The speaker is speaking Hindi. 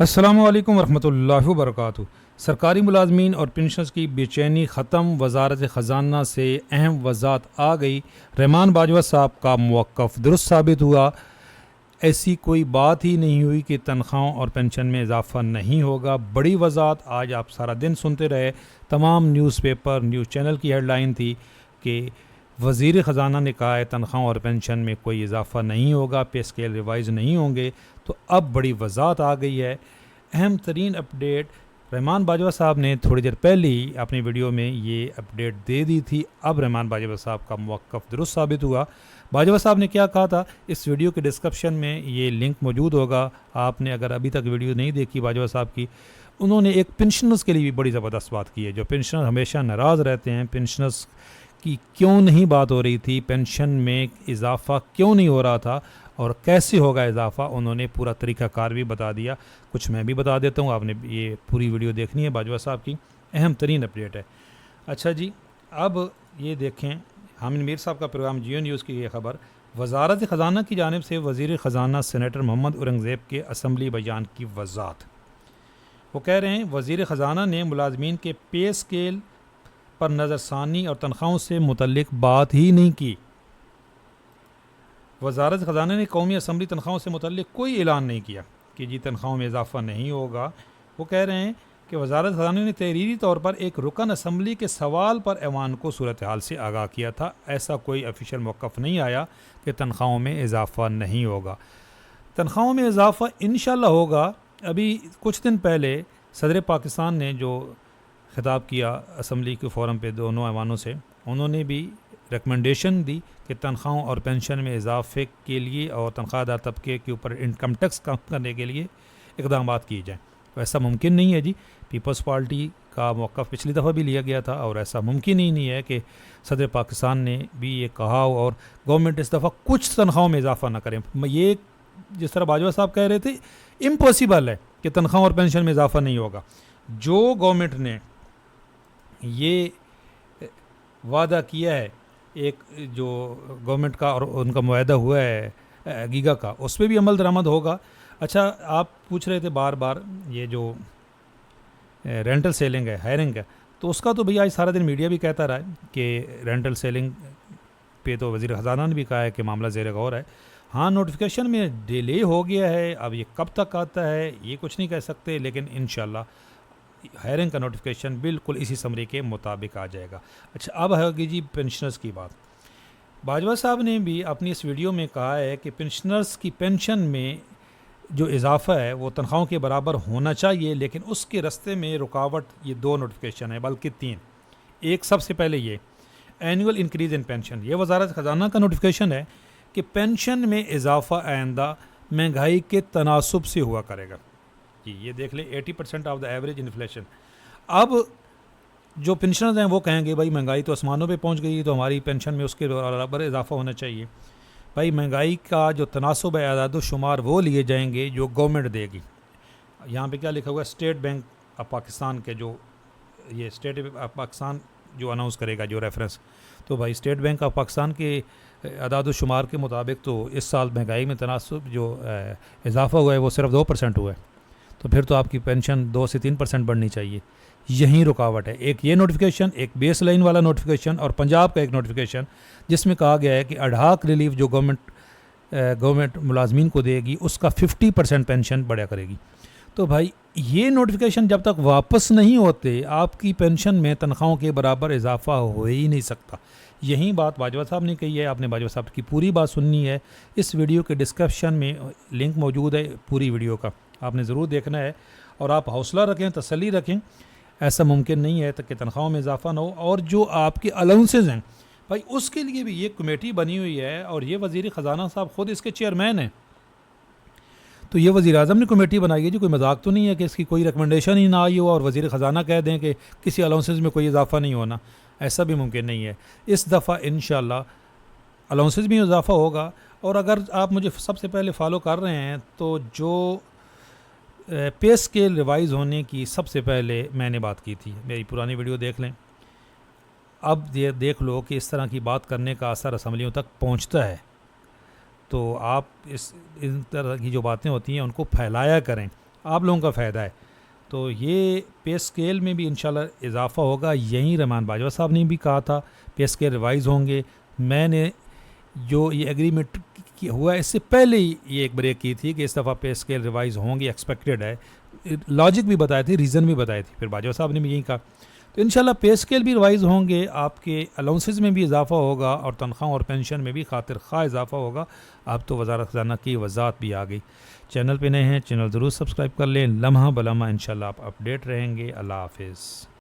अस्सलामु अलैकुम वरहमतुल्लाहि वबरकातुहू। सरकारी मुलाजमीन और पेंशनर्स की बेचैनी ख़त्म, वजारत ख़जाना से अहम वज़ाहत आ गई। रहमान बाजवा साहब का मौक़िफ़ दुरुस्त साबित हुआ। ऐसी कोई बात ही नहीं हुई कि तनख्वाहों और पेंशन में इजाफ़ा नहीं होगा। बड़ी वज़ाहत आज आप सारा दिन सुनते रहे। तमाम न्यूज़पेपर न्यूज़ चैनल की हेडलाइन थी कि वज़ीर ख़जाना ने कहा है तनख्वाहों और पेंशन में कोई इजाफ़ा नहीं होगा, पे स्केल रिवाइज़ नहीं होंगे। तो अब बड़ी वज़ाहत आ गई है। अहम तरीन अपडेट रहमान बाजवा साहब ने थोड़ी देर पहले ही अपनी वीडियो में ये अपडेट दे दी थी। अब रहमान बाजवा साहब का मौक़िफ़ दुरुस्त साबित हुआ। बाजवा साहब ने क्या कहा था, इस वीडियो के डिस्क्रिप्शन में ये लिंक मौजूद होगा। आपने अगर अभी तक वीडियो नहीं देखी बाजवा साहब की, उन्होंने एक पेंशनर्स के लिए भी बड़ी ज़बरदस्त बात की है। जो पेंशनर हमेशा नाराज़ रहते हैं, पेंशनर्स की क्यों नहीं बात हो रही थी, पेंशन में इजाफ़ा क्यों नहीं हो रहा था और कैसे होगा इजाफ़ा, उन्होंने पूरा तरीक़ाकार भी बता दिया। कुछ मैं भी बता देता हूँ, आपने ये पूरी वीडियो देखनी है। बाजवा साहब की अहम तरीन अपडेट है। अच्छा जी, अब ये देखें हामिद मीर साहब का प्रोग्राम जियो न्यूज़ की ये खबर। वजारत ख़जाना की जानिब से वज़ीर ख़जाना सेनेटर मोहम्मद औरंगज़ेब के असम्बली बयान की वजाहत। वो कह रहे हैं वज़ीर ख़जाना ने मुलाजमीन के पे स्केल पर नज़रसानी और तनख्वाहों से मुतल्लिक बात ही नहीं की। वजारत ख़जाना ने कौमी असम्बली तनख्वाहों से मुतल्लिक कोई ऐलान नहीं किया कि जी तनख्वाहों में इजाफ़ा नहीं होगा। वो कह रहे हैं कि वजारत ख़जाना ने तहरीरी तौर पर एक रुकन असम्बली के सवाल पर ऐवान को सूरत हाल से आगाह किया था। ऐसा कोई ऑफिशियल मौक़िफ़ नहीं आया कि तनख्वाहों में इजाफ़ा नहीं होगा। तनख्वाहों में इजाफ़ा इंशाल्लाह होगा। अभी कुछ दिन पहले सदर पाकिस्तान ने जो ख़िताब किया असम्बली के फ़ोरम पे दोनों ऐवानों से, उन्होंने भी रिकमेंडेशन दी कि तनख्वाहों और पेंशन में इजाफे के लिए और तनख्वाहदार तबके के ऊपर इनकम टैक्स कम करने के लिए इक़दाम किए जाएँ। तो ऐसा मुमकिन नहीं है जी। पीपल्स पार्टी का मौक़िफ़ पिछली दफ़ा भी लिया गया था और ऐसा मुमकिन ही नहीं है कि सदर पाकिस्तान ने भी ये कहा हो और गवर्नमेंट इस दफ़ा कुछ तनख्वाहों में इजाफ़ा ना करें। ये जिस तरह बाजवा साहब कह रहे थे, इम्पॉसिबल है कि तनख्वाह और पेंशन में इजाफ़ा नहीं होगा। जो गवर्नमेंट ने ये वादा किया है, एक जो गवर्नमेंट का और उनका मुआहदा हुआ है गीगा का, उस पर भी अमल दरामद होगा। अच्छा, आप पूछ रहे थे बार बार ये जो रेंटल सेलिंग है, हायरिंग है, तो उसका तो भैया आज सारा दिन मीडिया भी कहता रहा है कि रेंटल सेलिंग पे तो वज़ीर ख़जाना ने भी कहा है कि मामला ज़ेर गौर है। हाँ, नोटिफिकेशन में डिले हो गया है, अब ये कब तक आता है ये कुछ नहीं कह सकते, लेकिन इंशाल्लाह हायरिंग का नोटिफिकेशन बिल्कुल इसी समरी के मुताबिक आ जाएगा। अच्छा, अब होगी जी पेंशनर्स की बात। बाजवा साहब ने भी अपनी इस वीडियो में कहा है कि पेंशनर्स की पेंशन में जो इजाफ़ा है वो तनख्वाहों के बराबर होना चाहिए, लेकिन उसके रास्ते में रुकावट ये दो नोटिफिकेशन है, बल्कि तीन। एक सबसे पहले ये एनुअल इंक्रीज़ इन पेंशन, ये वजारत ख़जाना का नोटिफिकेशन है कि पेंशन में इजाफ़ा आइंदा महंगाई के तनासुब से हुआ करेगा। जी, ये देख लें 80% ऑफ द एवरेज इन्फ्लेशन। अब जो पेंशनर्स हैं वो कहेंगे भाई महंगाई तो आसमानों पे पहुंच गई, तो हमारी पेंशन में उसके बराबर इजाफा होना चाहिए। भाई महंगाई का जो तनासुब है, आदाद शुमार वो लिए जाएंगे जो गवर्नमेंट देगी। यहाँ पे क्या लिखा हुआ है, स्टेट बैंक ऑफ पाकिस्तान के जो ये स्टेट ऑफ पाकिस्तान जो अनाउंस करेगा जो रेफरेंस, तो भाई स्टेट बैंक ऑफ पाकिस्तान के आदाद शुमार के मुताबिक तो इस साल महंगाई में तनासुब जो इजाफा हुआ है वो सिर्फ 2% हुआ है। तो फिर तो आपकी पेंशन 2 से 3% बढ़नी चाहिए। यही रुकावट है। एक ये नोटिफिकेशन, एक बेस लाइन वाला नोटिफिकेशन और पंजाब का एक नोटिफिकेशन जिसमें कहा गया है कि अडहाक रिलीफ जो गवर्नमेंट मुलाजमीन को देगी उसका 50% पेंशन बढ़ा करेगी। तो भाई ये नोटिफिकेशन जब तक वापस नहीं होते आपकी पेंशन में तनख्वाहों के बराबर इजाफा हो ही नहीं सकता। यही बात बाजवा साहब ने कही है। आपने बाजवा साहब की पूरी बात सुननी है। इस वीडियो के डिस्क्रिप्शन में लिंक मौजूद है पूरी वीडियो का, आपने ज़रूर देखना है। और आप हौसला रखें, तसल्ली रखें। ऐसा मुमकिन नहीं है कि तनख्वाहों में इजाफा ना हो। और जो आपके अलाउंसेज हैं भाई, उसके लिए भी ये कमेटी बनी हुई है और ये वज़ीर ख़जाना साहब ख़ुद इसके चेयरमैन हैं। तो ये वज़ीर आज़म ने कमेटी बनाई है जी, कोई मजाक तो नहीं है कि इसकी कोई रिकमेंडेशन ही ना आई हो और वज़ीर ख़जाना कह दें कि किसी अलाउंसेज में कोई इजाफा नहीं होना। ऐसा भी मुमकिन नहीं है। इस दफ़ा इंशाल्लाह अलाउंसेज में इजाफा होगा। और अगर आप मुझे सबसे पहले फॉलो कर रहे हैं तो जो पे स्केल रिवाइज़ होने की सबसे पहले मैंने बात की थी, मेरी पुरानी वीडियो देख लें। अब ये देख लो कि इस तरह की बात करने का असर असम्बलियों तक पहुंचता है। तो आप इन तरह की जो बातें होती हैं उनको फैलाया करें। आप लोगों का फ़ायदा है। तो ये पे स्केल में भी इंशाल्लाह इजाफ़ा होगा। यहीं रहमान बाजवा साहब ने भी कहा था पे स्केल रिवाइज़ होंगे। मैंने जो ये एग्रीमेंट हुआ इससे पहले ही ये एक ब्रेक की थी कि इस दफ़ा पे स्केल रिवाइज़ होंगे, एक्सपेक्टेड है। लॉजिक भी बताए थे, रीज़न भी बताए थे, फिर बाजवा साहब ने भी यही कहा। तो इंशाल्लाह पे स्केल भी रिवाइज़ होंगे, आपके अलाउंसेस में भी इजाफ़ा होगा और तनख्वाह और पेंशन में भी खातिर खा इजाफ़ा होगा। अब तो वज़ारत ख़ज़ाना की वज़ाहत भी आ गई। चैनल पे नए हैं, चैनल ज़रूर सब्सक्राइब कर लें। लम्हा बलम्हा इंशाल्लाह आप अपडेट रहेंगे। अल्लाह हाफ़िज़।